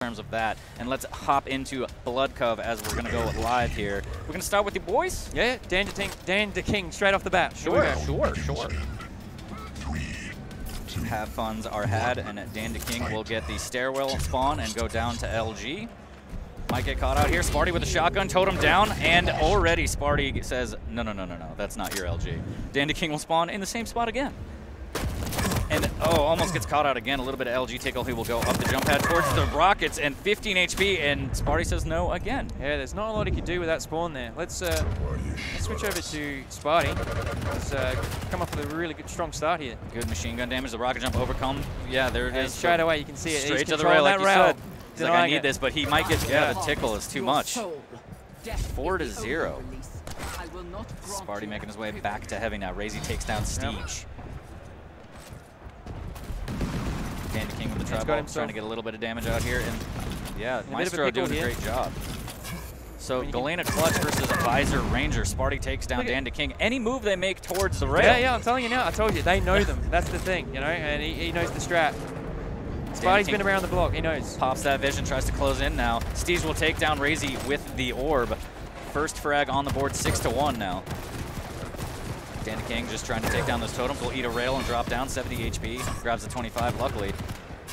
terms of that. And let's hop into Blood Cove as we're going to go live here. We're going to start with the boys? Yeah, Dan the King straight off the bat. Sure. Have funds are had, and Dan the King will get the stairwell spawn and go down to LG. Might get caught out here. Sparty with a shotgun, totem down, and already Sparty says, no, that's not your LG. Dan the King will spawn in the same spot again. And, oh, almost gets caught out again. A little bit of LG tickle. He will go up the jump pad towards the rockets, and 15 HP, and Sparty says no again. Yeah, there's not a lot he could do with that spawn there. Let's switch over to Sparty. He's come up with a really good, strong start here. Good machine gun damage. The rocket jump overcome. Yeah, there it is. Straight away, you can see it. Straight He's to the rail, like you said. He's like, I need it. this, but he might get, the tickle is too much. 4-0. Sparty making his way back to heavy now. Razy takes down Steege. Dan the King with the trap, trying to get a little bit of damage out here, and yeah, Maestro doing a great job. So Galena Clutch versus Visor Ranger. Sparty takes down Dan the King. Any move they make towards the rail. Yeah, I'm telling you now. I told you, they know them. That's the thing, you know, and he knows the strat. Sparty's been around the block, he knows. Pops that vision, tries to close in now. Steege will take down Razy with the orb. First frag on the board, 6-1 now. Dan the King just trying to take down those totems. Will eat a rail and drop down, 70 HP. Grabs the 25, luckily.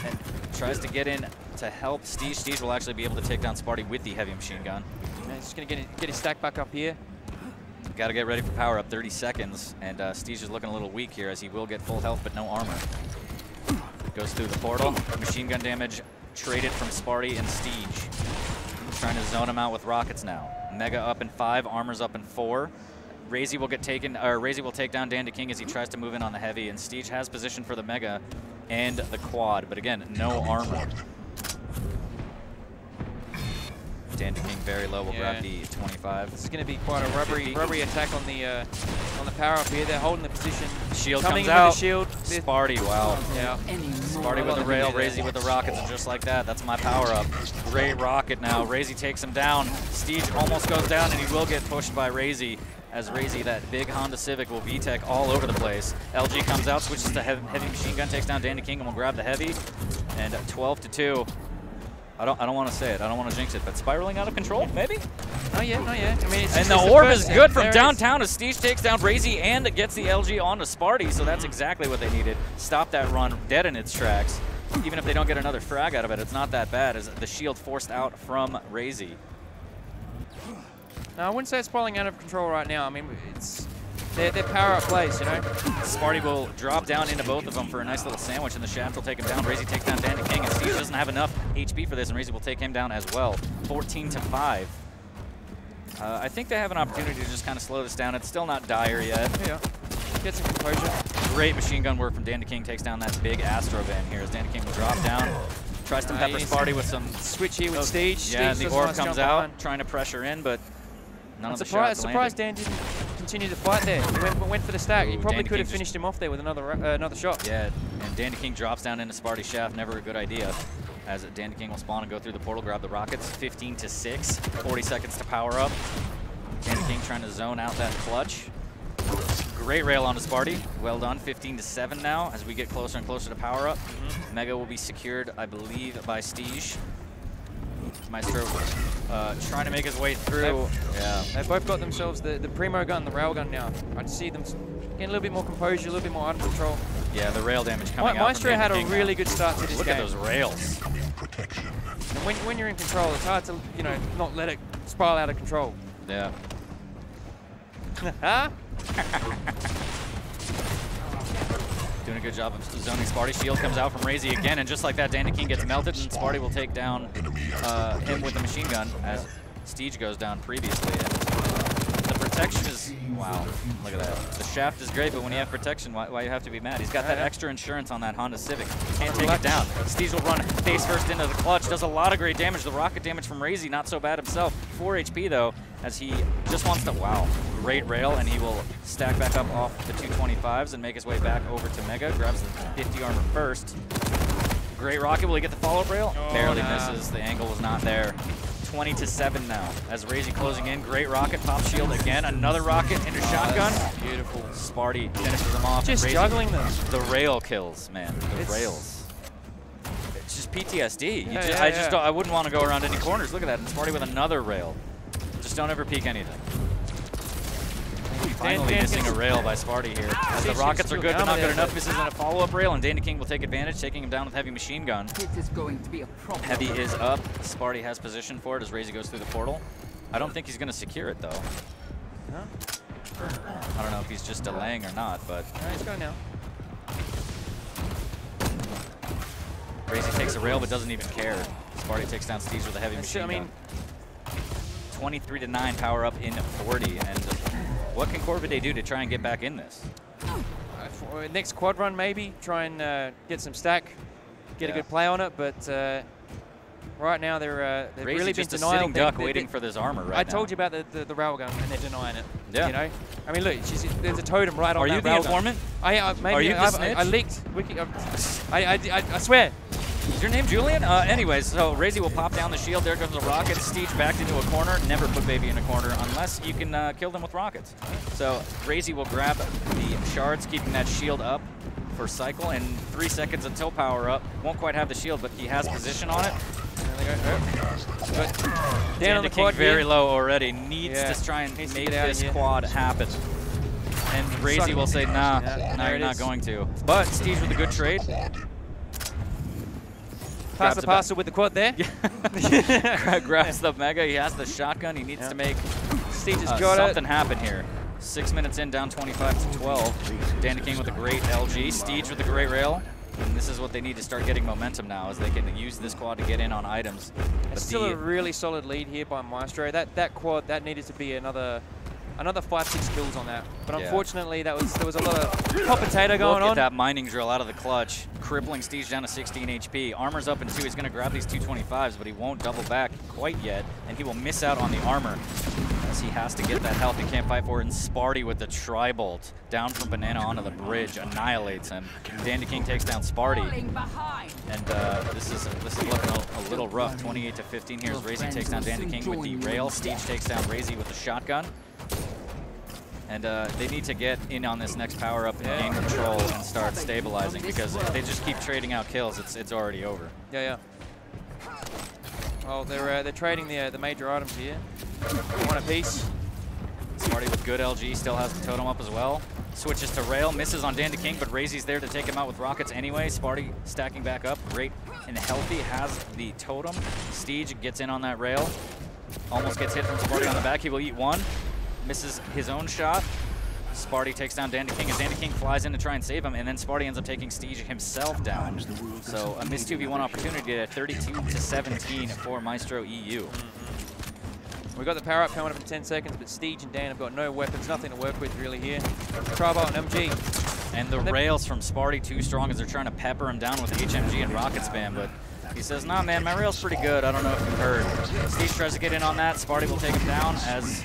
And tries to get in to help Steege. Steege will actually be able to take down Sparty with the heavy machine gun. Yeah, he's just going to get his stack back up here. Got to get ready for power up, 30 seconds. And Steege is looking a little weak here as he will get full health but no armor. Goes through the portal. Machine gun damage traded from Sparty and Steege. Trying to zone him out with rockets now. Mega up in 5, armor's up in 4. Razy will get taken, or Razy will take down Dan the King as he tries to move in on the heavy, and Steege has position for the Mega and the quad, but again, no armor. Dan the King very low will grab the 25. This is going to be quite a rubbery attack on the power up here. They're holding the position. Shield coming comes out. The shield. Sparty, wow. Yeah. Sparty with the rail, Razy with the rockets, and just like that, that's my power up. Great rocket now. Razy takes him down. Steege almost goes down, and he will get pushed by Razy. As Razy, that big Honda Civic, will VTech all over the place. LG comes out, switches to heavy machine gun, takes down Dan the King, and will grab the heavy. And 12-2. I don't want to say it. I don't want to jinx it, but spiraling out of control, maybe? Not yet. I mean, and the orb is good from downtown as Steege takes down Razy and gets the LG onto Sparty, so that's exactly what they needed. Stop that run dead in its tracks. Even if they don't get another frag out of it, it's not that bad as the shield forced out from Razy. No, I wouldn't say it's spiraling out of control right now. I mean, it's their power-up plays, you know? Sparty will drop down into both of them for a nice little sandwich, and the Shaft will take him down. Razy takes down Dan the King, and Steege doesn't have enough HP for this, and Razy will take him down as well. 14-5. I think they have an opportunity to just kind of slow this down. It's still not dire yet. Yeah. Get some composure. Great machine gun work from Dan the King. Takes down that big Astro Van here as Dan the King will drop down. Tries to pepper Sparty with some switch here with Steege. Yeah, and the orb comes out, trying to pressure in, but none of the shots surprised Dan didn't continue to fight there. He went for the stack. He probably could have finished him off there with another shot. Yeah, and Dan the King drops down into Sparty's shaft. Never a good idea. As Dan the King will spawn and go through the portal, grab the rockets. 15-6. 40 seconds to power up. Dan the King trying to zone out that clutch. Great rail onto Sparty. Well done. 15-7 now as we get closer and closer to power up. Mega will be secured, I believe, by Steege. Maestro trying to make his way through. They've both got themselves the Primo gun, the rail gun now. I see them getting a little bit more composure, a little bit more under control. Yeah, the rail damage coming out. Maestro had a really good start to this game. Look at those rails. And when you're in control, it's hard to, you know, not let it spiral out of control. Yeah. Doing a good job of zoning Sparty. Shield comes out from Razy again, and just like that, Dan the King gets melted, and Sparty will take down him with the machine gun as Steege goes down previously. And the protection is, wow, look at that. The shaft is great, but when you have protection, why you have to be mad? He's got that extra insurance on that Honda Civic. Can't take it down. Steege will run face first into the clutch, does a lot of great damage. The rocket damage from Razy, not so bad himself. 4 HP though, as he just wants to, wow, great rail, and he will stack back up off the 225s and make his way back over to Mega. Grabs the 50 armor first. Great rocket, will he get the follow-up rail? Barely misses, the angle was not there. 20-7 now, as Razy closing in. Great rocket, pop shield again, another rocket into shotgun. Beautiful. Sparty finishes them off. Just juggling them. The rail kills, man, the rails. It's just PTSD. I wouldn't want to go around any corners. Look at that. And Sparty with another rail. Just don't ever peek anything. Finally missing a rail by Sparty here. As the rockets are good, but not good enough. Misses in a follow-up rail, and Dandy King will take advantage, taking him down with heavy machine gun. This is going to be a problem. Heavy is up. Sparty has position for it as Razy goes through the portal. I don't think he's going to secure it, though. Huh? I don't know if he's just delaying or not, but... All right, he's going now. Razy takes a rail, but doesn't even care. Sparty takes down Steez with a heavy machine gun. 23-9 power up in 40, and what can Corvidae do to try and get back in this? Next quad run, maybe try and get some stack, get a good play on it. But right now they're really been just a denying. Sitting duck waiting for this armor. Right I told you about the railgun, and they're denying it. Yeah. You know, I mean, look, there's a totem right on Are that you the railgun. informant? Maybe Are you the snitch? I leaked. I swear. Is your name Julian? Anyways, so Razy will pop down the shield. There goes the rocket. Steech backed into a corner. Never put Baby in a corner unless you can kill them with rockets. So Razy will grab the shards, keeping that shield up for cycle, and 3 seconds until power up. Won't quite have the shield, but he has position on it. But down on the quad very low already. Needs to try and make this quad happen. And Razy will say, nah, you're not going to. But Steech with a good trade. Pass the parcel with the quad there. Grabs the mega. He has the shotgun. He needs to make something happen here. 6 minutes in, down 25 to 12. Dandy King with a great LG. Steech with a great rail. And this is what they need to start getting momentum now, as they can use this quad to get in on items. It's still a really solid lead here by Maestro. That quad, that needed to be another 5-6 kills on that. But unfortunately, there was a lot of hot potato going on. Look at that mining drill out of the clutch, crippling Steech down to 16 HP. Armor's up in 2. He's going to grab these 225s, but he won't double back quite yet, and he will miss out on the armor as he has to get that health. He can't fight for it. And Sparty with the tri-bolt down from Banana onto the bridge annihilates him. Dandy King takes down Sparty, and this is looking a little rough. 28 to 15 here as Razy takes down Dandy King with the rail. Steech takes down Razy with the shotgun. And they need to get in on this next power up and gain control and start stabilizing, because if they just keep trading out kills, it's already over. Yeah. Well, they're trading the major items here. One apiece. Sparty with good LG, still has the totem up as well. Switches to rail, misses on Dandy King, but Razy's there to take him out with rockets anyway. Sparty stacking back up, great and healthy, has the totem. Steech gets in on that rail, almost gets hit from Sparty on the back. He will eat one. Misses his own shot. Sparty takes down Dandy King as Dandy King flies in to try and save him, and then Sparty ends up taking Steech himself down. So a missed 2v1 opportunity at 32 to 17 for MyztroEU. We got the power up coming up in 10 seconds, but Steech and Dan have got no weapons, nothing to work with really here. Tri-bolt and MG. And the rails from Sparty too strong as they're trying to pepper him down with HMG and rocket spam, but he says, nah man, my rail's pretty good. I don't know if you've heard. Steech tries to get in on that. Sparty will take him down as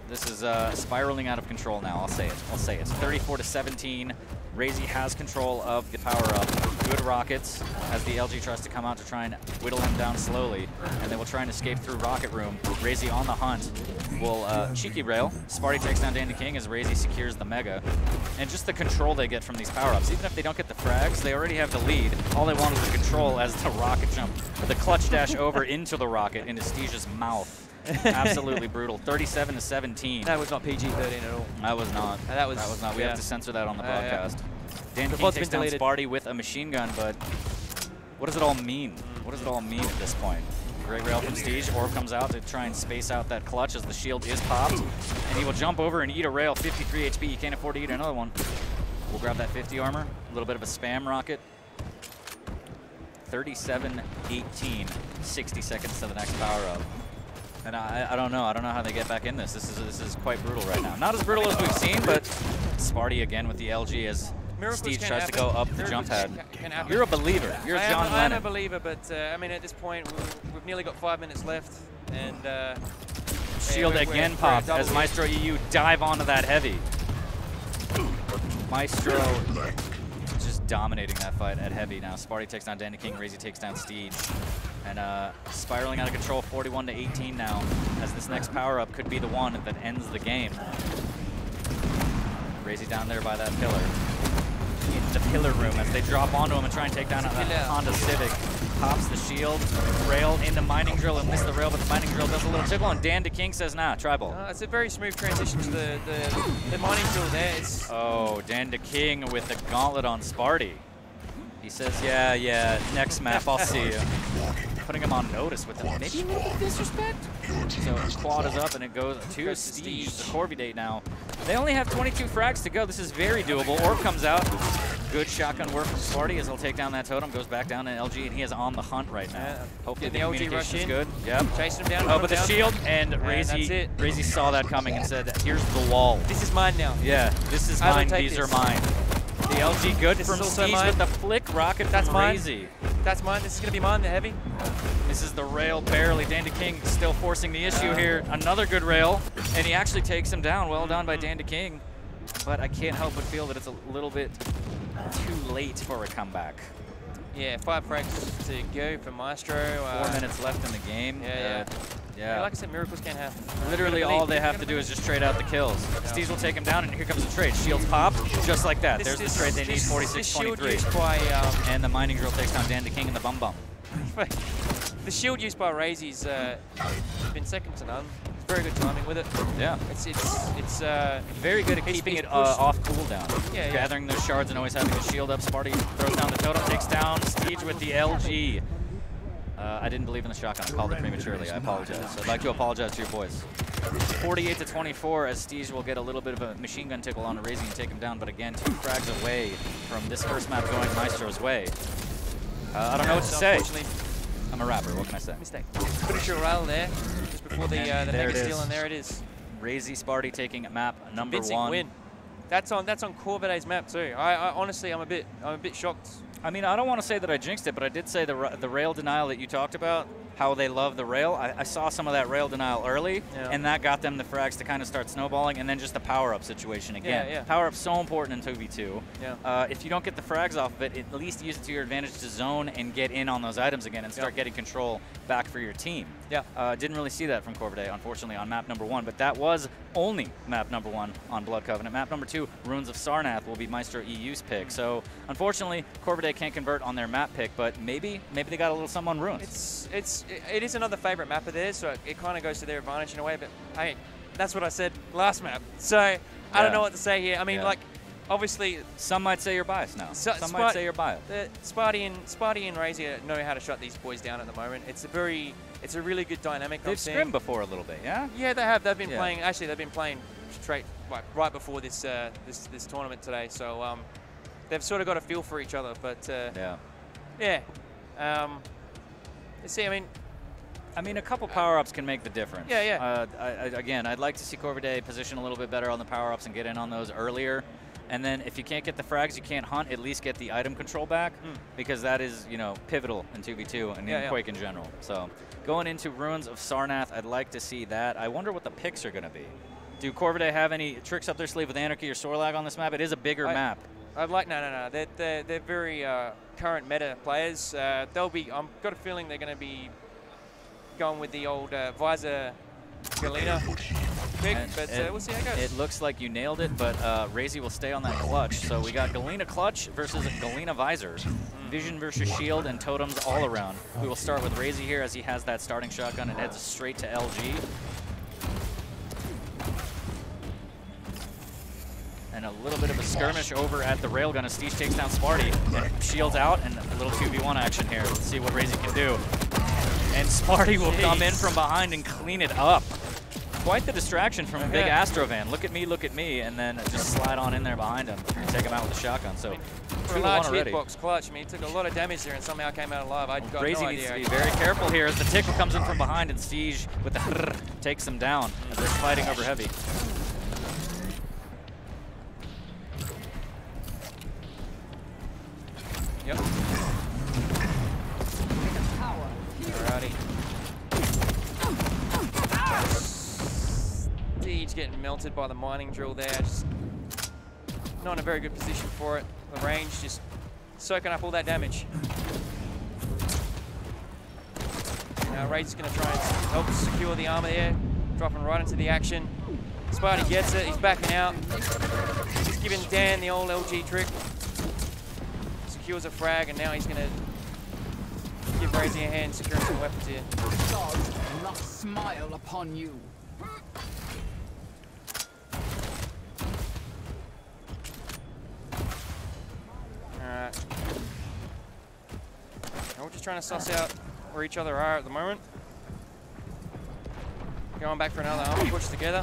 this is spiraling out of control now. I'll say it. 34 to 17. Razy has control of the power-up. Good rockets as the LG tries to come out to try and whittle him down slowly. And they will try and escape through rocket room. Razy on the hunt will cheeky rail. Sparty takes down Dandy King as Razy secures the mega. And just the control they get from these power-ups. Even if they don't get the frags, they already have the lead. All they want is the control as the rocket jump. The clutch dash over into the rocket into Steech's mouth. Absolutely brutal. 37 to 17. That was not PG-13 at all. That was not. That was not. We have to censor that on the broadcast. Dandy King takes down Sparty with a machine gun, but what does it all mean? What does it all mean at this point? Great rail from Steech. Orb comes out to try and space out that clutch as the shield is popped, and he will jump over and eat a rail. 53 HP. He can't afford to eat another one. We'll grab that 50 armor. A little bit of a spam rocket. 37-18. 60 seconds to the next power up. And I don't know. I don't know how they get back in this. This is quite brutal right now. Not as brutal as we've seen, but Sparty again with the LG as Steech tries to go up the jump pad. You're a believer. You're John Lennon. I'm a believer, but I mean, at this point, we've nearly got 5 minutes left, and shield again popped as MyztroEU dive onto that heavy. Maestro just dominating that fight at heavy now. Sparty takes down Dandy King. Razy takes down Steech. And spiraling out of control, 41 to 18 now, as this next power-up could be the one that ends the game. Razy down there by that pillar. In the pillar room as they drop onto him and try and take down a Honda Civic. pops the shield. Rail into Mining Drill and missed the rail, but the Mining Drill does a little tickle, and Dan DeKing says, nah, try ball. It's a very smooth transition to the Mining Drill there. Oh, Dan DeKing with the gauntlet on Sparty. He says, yeah, next map, I'll see you. Putting him on notice with him. Maybe a little disrespect? So quad is up and it goes to Steege, the Corvidae now. They only have 22 frags to go. This is very doable. Orb comes out. Good shotgun work from Sparty as he'll take down that totem. Goes back down to LG, and he is on the hunt right now. Yeah. Hopefully the LG rush in. Good. Yep. Chasing him down. Oh, but the shield, and Razy saw that coming and said, here's the wall. This is mine now. Yeah, this is mine. These are mine. The LG good from Steege with the flick rocket from Razy. That's mine. This is going to be mine, the heavy. Misses the rail barely. Dan DeKing still forcing the issue here. Another good rail, and he actually takes him down. Well done by Dan DeKing. But I can't help but feel that it's a little bit too late for a comeback. Yeah, 5 frags to go for Maestro. 4 minutes left in the game. Yeah, like I said, miracles can't happen. Literally all they have to do is just trade out the kills. Steege will take him down, and here comes the trade. Shields pop, just like that. There's the trade they need, 46-23. And the Mining Drill takes down Dan DeKing in the bum bum. The shield used by Razy's been second to none. It's very good timing with it. Yeah. It's very good at keeping it off cooldown. Yeah, gathering those shards and always having the shield up. Sparty throws down the totem, takes down Steege with the LG. I didn't believe in the shotgun. I called it prematurely. I apologize. I'd like to apologize to your boys. 48-24 as Steege will get a little bit of a machine gun tickle on Razy and take him down. But again, 2 frags away from this first map going Maestro's way. I don't know what to say. I'm a rapper. What can I say? Mistake. Finish your rail there just before the mega steal, and there it is. Razy Sparty taking map number 1. Win. That's on Corvidae's map too. I honestly, I'm a bit shocked. I mean, I don't want to say that I jinxed it, but I did say the rail denial that you talked about, how they love the rail. I saw some of that rail denial early, and that got them the frags to kind of start snowballing, and then just the power-up situation again. Power-up's so important in 2v2. If you don't get the frags off of it, at least use it to your advantage to zone and get in on those items again and start getting control back for your team. Didn't really see that from Corvidae, unfortunately, on map number 1, but that was only map number 1 on Blood Covenant. Map number 2, Ruins of Sarnath, will be MyztroEU's pick. So, unfortunately, Corvidae can't convert on their map pick, but maybe they got a little something on Ruins. It is another favorite map of theirs, so it kind of goes to their advantage in a way, but hey, that's what I said last map. So, I don't know what to say here. I mean, like, obviously... Some might say you're biased now. Some might say you're biased. Sparty and Razy know how to shut these boys down at the moment. It's a really good dynamic. They've scrimmed before a little bit, yeah? Yeah, they have. They've been playing, actually, they've been playing straight, right before this this tournament today, so they've sort of got a feel for each other, but let's see, I mean, a couple power-ups can make the difference. Again, I'd like to see Corvidae position a little bit better on the power-ups and get in on those earlier. And then if you can't get the frags, you can't hunt, at least get the item control back, because that is, pivotal in 2v2 and in Quake in general. So going into Ruins of Sarnath, I'd like to see that. I wonder what the picks are going to be. Do Corvidae have any tricks up their sleeve with Anarchy or Sorlag on this map? It is a bigger map. I'd like no. They're very current meta players. I've got a feeling they're going to be going with the old Visor Galena pick, but we'll see how it goes. It looks like you nailed it, but Razy will stay on that clutch. So we got Galena clutch versus Galena Visor. Vision versus shield and totems all around. We will start with Razy here as he has that starting shotgun and heads straight to LG. And a little bit of a skirmish over at the railgun as Steege takes down Sparty and shields out, and a little 2v1 action here. Let's see what Razy can do. And Sparty will come in from behind and clean it up. Quite the distraction from a big Astrovan. Look at me, and then just slide on in there behind him and take him out with a shotgun. So, for a large hitbox clutch, he took a lot of damage there and somehow came out alive. Razy needs to be very careful here as the tickle comes in from behind, and Steege with the takes him down as they're fighting over heavy. Yep. Alrighty. Steege getting melted by the mining drill there. Just not in a very good position for it. The range just soaking up all that damage. Now Razy's going to try and help secure the armor there, dropping right into the action. Sparty gets it. He's backing out. He's giving Dan the old LG trick. Secures a frag, and now he's going to give Razy a hand securing some weapons here. Gods must smile upon you. Alright. We're just trying to suss out where each other are at the moment. Going back for another armor push together.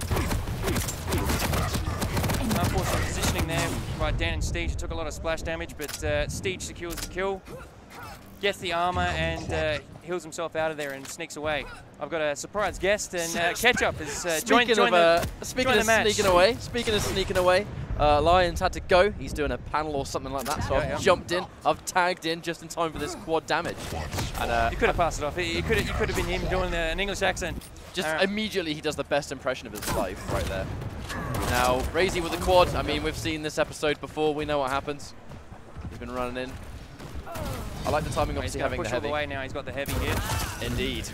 Unfortunate positioning there by Dan and Steege. It took a lot of splash damage, but Steege secures the kill, gets the armor, and heals himself out of there and sneaks away. I've got a surprise guest, and Ketchup has joined the match. Speaking of sneaking away, Lions had to go. He's doing a panel or something like that, so I've jumped in. I've tagged in just in time for this quad damage. And you could have passed it off. You could have been him doing an English accent. Just immediately he does the best impression of his life right there. Now, Razy with the quad. I mean, we've seen this episode before. We know what happens. He's been running in. I like the timing, obviously, having the heavy. Push all the way now. He's got the heavy here. Indeed.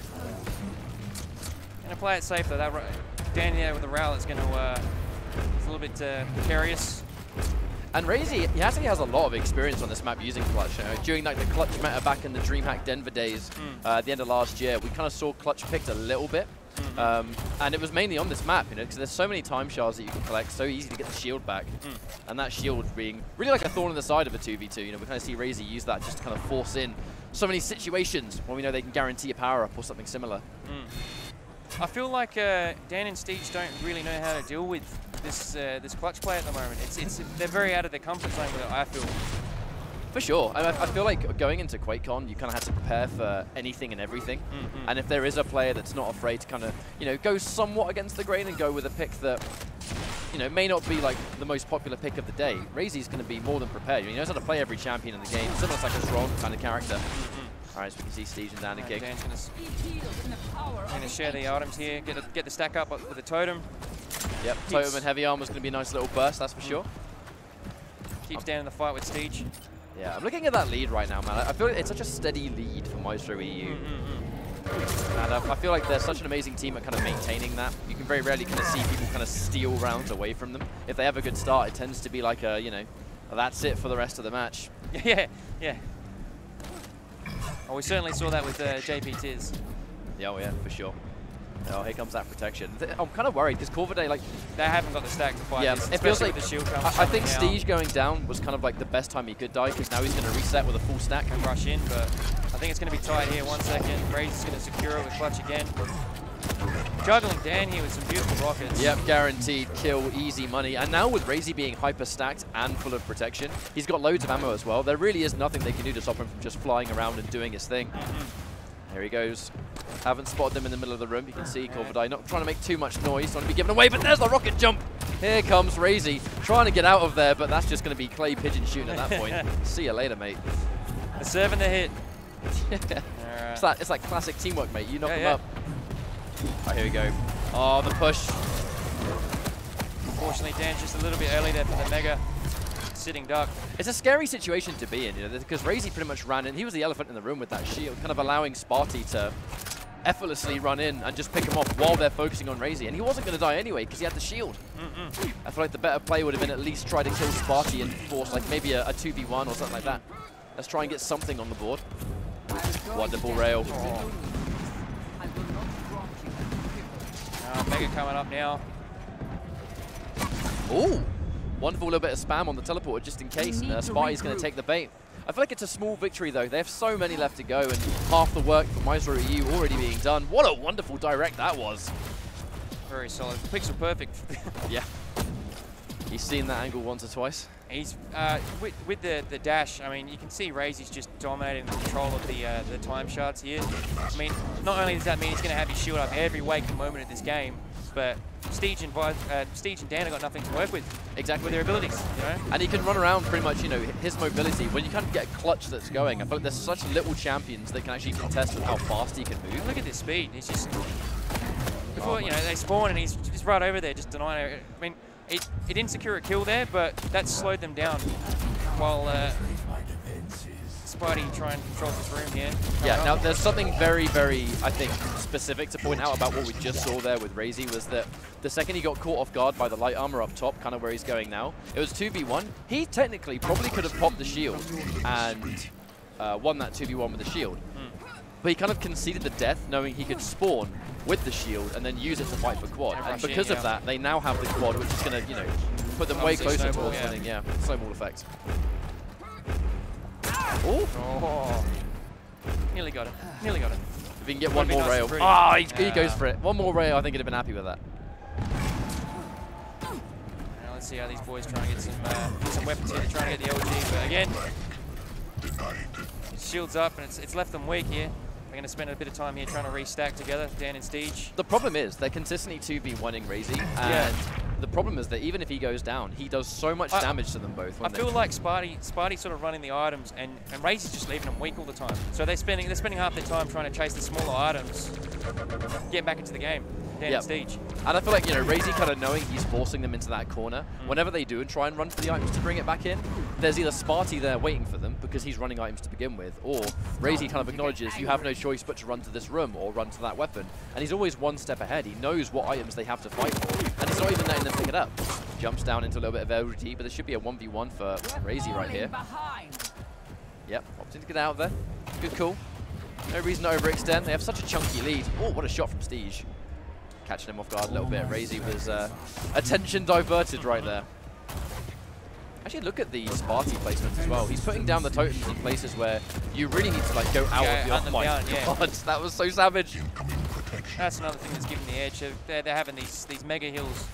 Gonna play it safe though. That Dan here with the rail is gonna it's a little bit precarious. And Razy, he actually has a lot of experience on this map using Clutch. During like the Clutch meta back in the DreamHack Denver days, at the end of last year, we kind of saw Clutch picked a little bit. And it was mainly on this map, you know, because there's so many time shards that you can collect, so easy to get the shield back. And that shield being really like a thorn in the side of a 2v2. You know, we kind of see Razy use that just to kind of force in so many situations when we know they can guarantee a power-up or something similar. I feel like Dan and Steege don't really know how to deal with this Clutch play at the moment. They're very out of their comfort zone with it, I feel. For sure. I feel like going into Quakecon, you kind of have to prepare for anything and everything. And if there is a player that's not afraid to kind of, you know, go somewhat against the grain and go with a pick that, you know, may not be like the most popular pick of the day, Razy's going to be more than prepared. He knows how to play every champion in the game. He's almost like a strong kind of character. All right, so we can see Steege and Dan and King. Dan's going to share the items here, get the stack up with the totem. Yep, totem and heavy armor is going to be a nice little burst, that's for sure. Keeps Dan in the fight with Steege. Yeah, I'm looking at that lead right now, man. I feel like it's such a steady lead for MyztroEU. And I feel like they're such an amazing team at kind of maintaining that. You can very rarely kind of see people kind of steal rounds away from them. If they have a good start, it tends to be like a, you know, that's it for the rest of the match. Yeah. Well, we certainly saw that with JP Tiz. Yeah, oh yeah, for sure. Oh, here comes that protection. I'm kind of worried because Corvidae, like, they haven't got the stack to fight this. It feels like the shield I think Steege going down was kind of like the best time he could die because now he's going to reset with a full stack and rush in. But I think it's going to be tight here. 1 second. Razy's going to secure it with Clutch again. Juggling Dan here with some beautiful rockets. Yep, guaranteed kill, easy money. And now with Razy being hyper stacked and full of protection, he's got loads of ammo as well. There really is nothing they can do to stop him from just flying around and doing his thing. Here he goes. Haven't spotted them in the middle of the room. You can see Corvidae not trying to make too much noise. Don't want to be given away, but there's the rocket jump. Here comes Razy, trying to get out of there, but that's just going to be clay pigeon shooting at that point. See you later, mate. The serve and the hit. It's like classic teamwork, mate. You knock them up. Oh, here we go. Oh, the push. Unfortunately, Dan's just a little bit early there for the mega. Sitting duck. It's a scary situation to be in, you know, because Razy pretty much ran in. He was the elephant in the room with that shield, kind of allowing Sparty to effortlessly run in and just pick him off while they're focusing on Razy. And he wasn't going to die anyway because he had the shield. I feel like the better play would have been at least try to kill Sparty and force like maybe a 2v1 or something like that. Let's try and get something on the board. Wonderful rail. Mega coming up now. Ooh! Wonderful little bit of spam on the teleporter just in case. Sparty's going to take the bait. I feel like it's a small victory though. They have so many left to go and half the work for MyztroEU already being done. What a wonderful direct that was. Very solid. The pixel perfect. Yeah. He's seen that angle once or twice. He's with the dash. I mean, you can see Razy's just dominating the control of the time shards here. I mean, not only does that mean he's going to have his shield up every waking moment of this game, but Steege and Dan have got nothing to work with. Exactly. With their abilities, you know. And he can run around pretty much, you know, his mobility. When you kind of get a clutch that's going, I feel like there's such little champions that can actually contest with how fast he can move. Look at this speed. He's just before you know they spawn and he's just right over there, just denying it. I mean, he didn't secure a kill there, but that slowed them down while Spidey try and control this room here. Yeah, now there's something very, very, I think, specific to point out about what we just saw there with Razy was that the second he got caught off guard by the light armor up top, kind of where he's going now, it was 2v1. He technically probably could have popped the shield and won that 2v1 with the shield. but he kind of conceded the death knowing he could spawn with the shield and then use it to fight for quad. And because of that, they now have the quad, which is going to, you know, put them way closer towards winning. Yeah, snowball effect. Oh. Nearly got it. Nearly got it. If he can get one more rail. Ah, he goes for it. One more rail, I think he'd have been happy with that. Now let's see how these boys try and get some weapons here to try and get the LG. But again, shields up, and it's left them weak here. They're going to spend a bit of time here trying to restack together, Dan and Steege. The problem is they're consistently 2v1ing Razy, and the problem is that even if he goes down, he does so much damage to them both. I feel like Sparty's sort of running the items, and Razy's just leaving them weak all the time. So they're spending half their time trying to chase the smaller items, getting back into the game. Dan and Steege. And I feel like, you know, Razy kind of knowing he's forcing them into that corner, whenever they do and try and run for the items to bring it back in, there's either Sparty there waiting for them because he's running items to begin with, or Razy kind of acknowledges you have no choice but to run to this room or run to that weapon. And he's always one step ahead. He knows what items they have to fight for, and he's not even letting them pick it up. Jumps down into a little bit of LG, but there should be a 1v1 for Razy right here. Yep, opting to get out of there. Good call. No reason to overextend. They have such a chunky lead. Oh, what a shot from Steege. Catching him off guard a little bit. Razy was attention diverted right there. Actually, look at the Sparty placement as well. He's putting down the totems in places where you really need to like go out of the off. My God, that was so savage. That's another thing that's giving the edge. They're having these mega heals.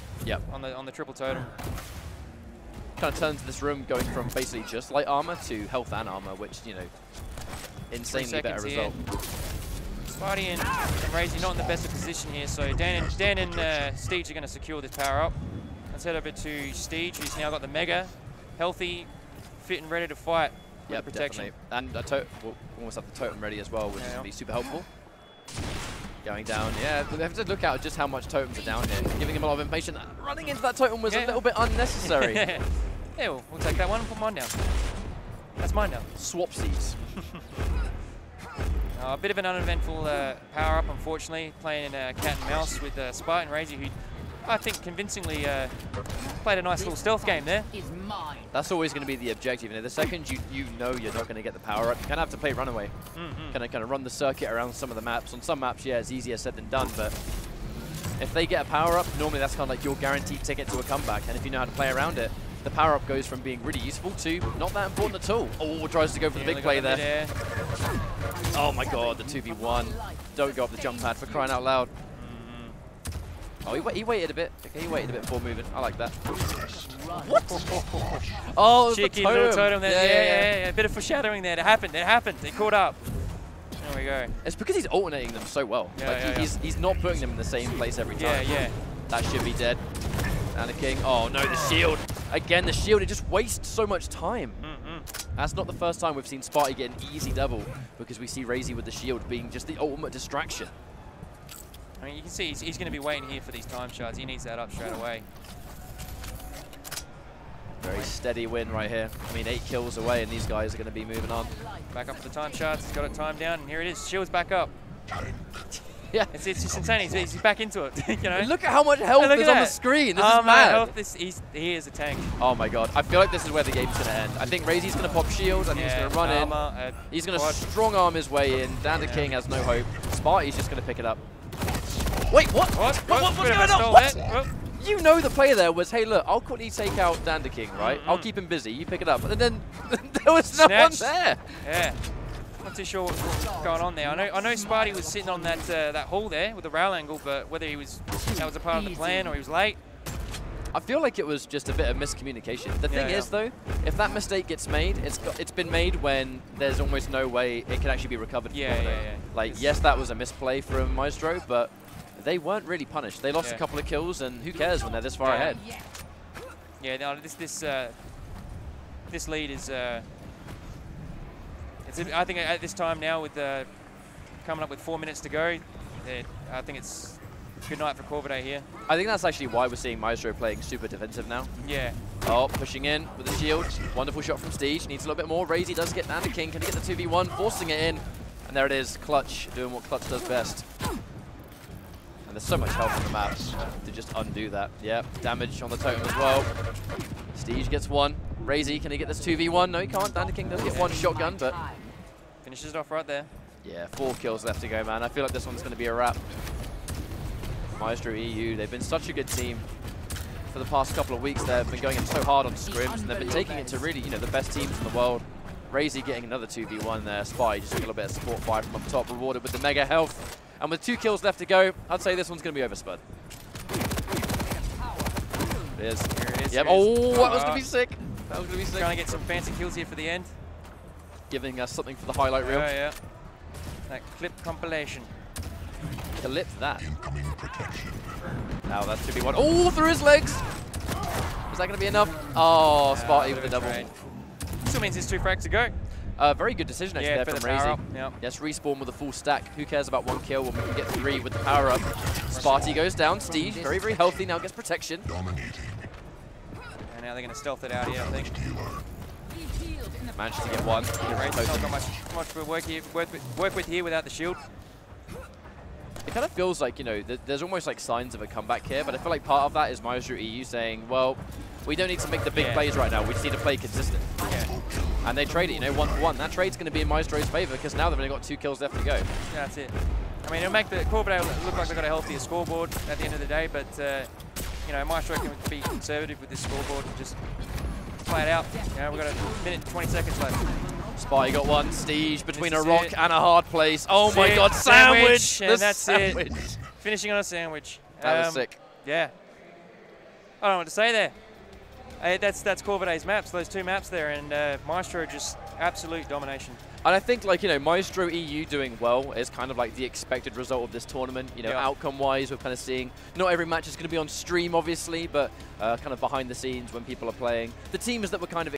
On the triple totem. Kind of turns this room going from basically just light armor to health and armor, which, you know, insanely better result. Sparty and Razy not in the best of position here, so Dan and Steege are going to secure this power up. Let's head over to Steege, who's now got the mega, healthy, fit and ready to fight with protection. Definitely. And we'll almost have the totem ready as well, which is going to be super helpful. Going down, we have to look out just how much totems are down here. Giving him a lot of impatience. Running into that totem was a little bit unnecessary. We'll take that one and put mine down. That's mine now. Swapsies. A bit of an uneventful power-up, unfortunately, playing cat and mouse with Spartan Razy, who I think convincingly played a nice little stealth game there. That's always going to be the objective. And the second you know you're not going to get the power-up, you kind of have to play runaway. Kind of run the circuit around some of the maps. On some maps, it's easier said than done, but if they get a power-up, normally that's kind of like your guaranteed ticket to a comeback. And if you know how to play around it, the power-up goes from being really useful to not that important at all. Oh, tries to go for the big play there. Oh my God, the 2v1. Don't go up the jump pad for crying out loud. Oh, he waited a bit. Okay, he waited a bit before moving. I like that. What? Oh, cheeky little totem there. A bit of foreshadowing there. It happened. They caught up. There we go. It's because he's alternating them so well. He's not putting them in the same place every time. That should be dead. And the king. Oh no, the shield. Again, the shield. It just wastes so much time. That's not the first time we've seen Sparty get an easy double, because we see Razy with the shield being just the ultimate distraction. I mean, you can see he's going to be waiting here for these time shards. He needs that up straight away. Very steady win right here. I mean, 8 kills away, and these guys are going to be moving on. Back up for the time shards. He's got it timed down, and here it is. Shield's back up. It's just insane. He's back into it. You know. Look at how much health is on the screen. This is mad. He is a tank. Oh my God! I feel like this is where the game's going to end. I think Razy's going to pop shield. I think he's going to run in. He's going to strong arm his way in. Dan the King has no hope. Sparty's just going to pick it up. Wait, what? What's going on? What? You know the play there was, hey, look, I'll quickly take out Dan the King, right? I'll keep him busy. You pick it up. And then there was no one there. Yeah. Not too sure what's going on there. I know Sparty was sitting on that that hole there with the rail angle, but whether that was a part of the plan or he was late. I feel like it was just a bit of miscommunication. The thing is, though, if that mistake gets made, it's been made when there's almost no way it can actually be recovered. Like, yes, that was a misplay from Maestro, but they weren't really punished. They lost a couple of kills, and who cares when they're this far ahead? Yeah, no, this lead is. I think at this time now, with coming up with 4 minutes to go, I think it's good night for Corvidae here. I think that's actually why we're seeing Maestro playing super defensive now. Yeah. Oh, pushing in with the shield. Wonderful shot from Steege. Needs a little bit more. Razy does get Dan the King. Can he get the 2v1? Forcing it in. And there it is. Clutch doing what Clutch does best. And there's so much help on the map to just undo that. Yeah, damage on the totem as well. Steege gets one. Razy, can he get this 2v1? No, he can't. Dan the King does get one shotgun, but finishes it off right there. Yeah, 4 kills left to go, man. I feel like this one's going to be a wrap. MyztroEU, they've been such a good team for the past couple of weeks. They've been going in so hard on scrims, and they've been taking it to really, the best teams in the world. Razy getting another 2v1 there. Spy just a little bit of support fire from up top, rewarded with the mega health. And with 2 kills left to go, I'd say this one's going to be over, Spud. It is. Here it is. Yep. Here it is. Oh, that was going to be sick. That was going to be sick. Trying to get some fancy kills here for the end. Giving us something for the highlight reel. Yeah. That clip compilation. Clip that. Now that's 2v1. Oh, through his legs. Is that going to be enough? Oh, Sparty with the double. Right. Still means there's 2 frags to go. Very good decision actually there from Razy. Yep. Yes, respawn with a full stack. Who cares about 1 kill when we can get 3 with the power up? Sparty goes down. Steve, very, very healthy, now gets protection. And now they're going to stealth it out here, I think. Managed to get 1. Razy's not got much to work with here without the shield. It kind of feels like, there's almost like signs of a comeback here, but I feel like part of that is MyztroEU saying, well, we don't need to make the big plays right now. We just need to play consistent. Yeah. And they trade it, 1-for-1. That trade's going to be in Maestro's favor because now they've only got 2 kills left to go. That's it. I mean, it'll make the Corvidae look like they've got a healthier scoreboard at the end of the day, but, Maestro can be conservative with this scoreboard and just play it out. We've got a minute and 20 seconds left. Spy got 1. Stige between a This is rock it. and a hard place. Oh This my is god, it. sandwich! And The that's sandwich. it. Finishing on a sandwich. That was sick. Yeah. I don't know what to say there. That's Corvidae's maps, those 2 maps there, and Maestro just absolute domination. And I think, MyztroEU doing well is kind of like the expected result of this tournament. Outcome-wise, we're kind of seeing not every match is going to be on stream, obviously, but kind of behind the scenes when people are playing. The teams that were kind of